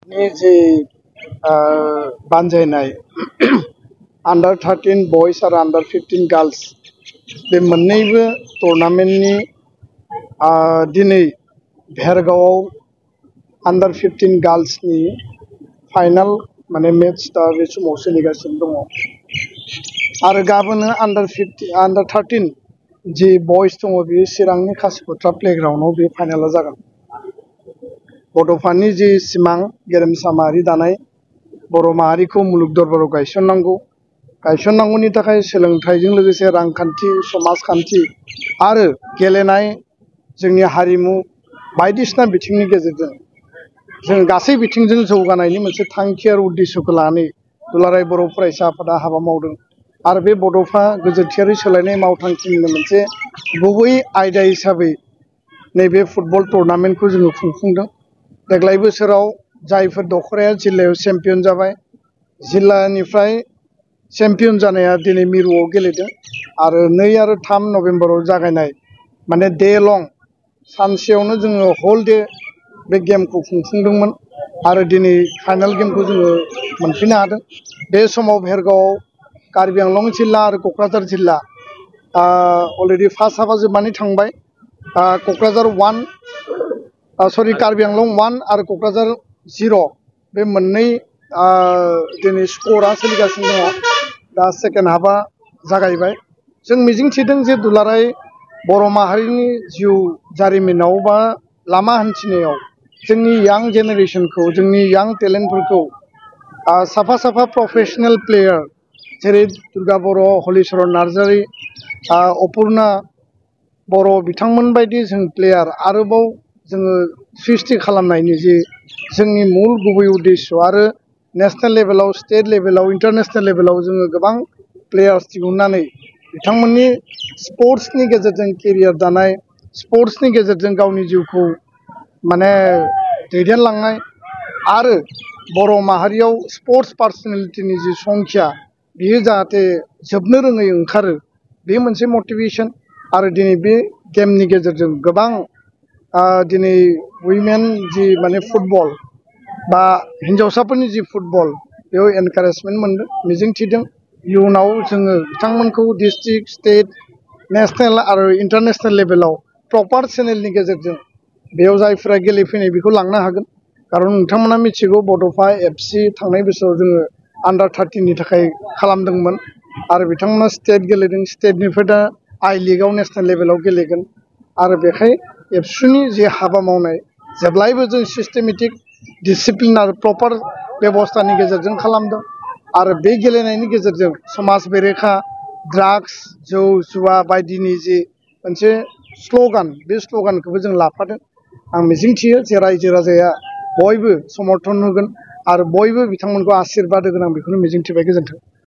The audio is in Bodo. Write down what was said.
नि जे बानजायनाय अंडर 13 बॉयज और अंडर 15 गर्ल्स बे मोन्नैबो टुर्नामेन्टनि दिनै भेरगावआव अंडर 15 गर्ल्सनि फाइनाल माने मैच दा बे समाव सोलिगासिनो दङ आरो गाबोनो अंडर 13 जे बॉयज दङ बे चिरांनि खासिकत्रा प्लेग्राउन्डआव बे फाइनाला जागोन। बड'फानि जे सिमां गेरेमसा माहारि दानाय बर' माहारिखौ मुलुग दरबाराव गायसननांगौनि थाखाय सोलोंथाइजों लोगोसे रांखान्थि समाजखान्थि आरो गेलेनाय जोंनि हारिमु बायदिसिना बिथिंनि गेजेरजों जों गासै बिथिंजों जौगानायनि मोनसे थांखि आरो उद्देश्यखौ लानानै दुलाराय बर' फरायसा आफादा हाबा मावदों आरो बे बड'फा गोजोरथियारि सोलायनाय मावथांखिनिनो मोनसे गुबै आयदा हिसाबै नैबे फुटबल टुर्नामेन्टखौ जोङो खुंफुंदों। देग्लाय बोसोराव जायफोर दखराया जिल्लायाव चेम्पियन जाबाय जिल्लानिफ्राय चेम्पियन जानाया दिनै मिरुआव गेलेदों आरो 2 आरो 3 नभेम्बराव जागायनाय माने डे लं सानसेयावनो जोङो हल डे बे गेमखौ खुंफुंदोंमोन आरो दिनै फाइनाल गेमखौ जोङो मोनफैनो हादों। बे समाव भेरगावआव कार्बि आंलं जिल्ला आरो क'क्राझार जिल्ला अलरेडि फार्स्ट हाफा जोबनानै थांबाय। क'क्राझार कार्बि आंलं 1 आरो क'क्राझार 0 बे मोननै दिनै स्करा सोलिगासिनो दङ। दा सेकेन्ड हाफा जागायबाय। जों मिजिंथिदों जे दुलाराय बर' माहारिनि जिउ जारिमिनाव बा लामा हान्थिनायाव जोंनि यां जेनेरेशनखौ जोंनि यां टेलेन्टफोरखौ साफा साफा प्रफेशनेल प्लेयार जेरै दुर्गा बर' हलिचरन नार्जारी अपुर्णा बर' बिथांमोन बायदि जों प्लेयार आरोबाव जोङो सृष्टि खालामनायनि जे जोंनि मुल गुबै उद्देश्य आरो नेशनेल लेभेलाव स्टेट लेभेलाव इन्टारनेशनेल लेभेलाव जोङो गोबां प्लेयार्स दिहुननानै बिथांमोननि स्पर्ट्सनि गेजेरजों केरियार दानाय स्पर्ट्सनि गेजेरजों गावनि जिउखौ माने दैदेनलांनाय आरो बर' माहारियाव स्पर्ट्स पार्सनेलिटिनि जि संख्या बियो जाहाथे जोबनो रोङै ओंखारो बे मोनसे मटिभेशन आरो दिनै बे गेमनि गेजेरजों गोबां दिनै उइमेन जि माने फुटबल बा हिन्जावसाफोरनि जि फुटबल बेयाव एनकारेजमेन्ट मोनदों। मिजिंथिदों इयुनाव जोङो बिथांमोनखौ डिस्ट्रिक्ट स्टेट नेशनेल आरो इन्टारनेशनेल लेभेलाव प्रपार चेनेलनि गेजेरजों बेयाव जायफोरा गेलेफैनाय बेखौ लांनो हागोन। खारन नोंथांमोना मिथिगौ बड'फा एफसि थांनाय बोसोराव जोङो अंडर 13 नि थाखाय खालामदोंमोन आरो बिथांमोना स्टेट गेलेदों स्टेटनिफ्राय दा आई लीगआव नेशनेल लेभेलाव गेलेगोन आरो बेखाय एबसुनि जे हाबा मावनाय जेब्लायबो जों सिस्टेमेटिक डिसिप्लिन आरो प्रपार बेबस्थानि गेजेरजों खालामदों आरो बे गेलेनायनि गेजेरजों समाज बेरेखा ड्राग्स जौ जुवा बायदिनि जे मोनसे स्ल'गान बे स्ल'गानखौबो जों लाफादों। आं मिजिंथियो जे रायजो राजाया बयबो समर्थन होगोन आरो बयबो बिथांमोनखौ आशीर्बाद होगोन आं बेखौनो मिजिंथिबाय। गोजोन्थों।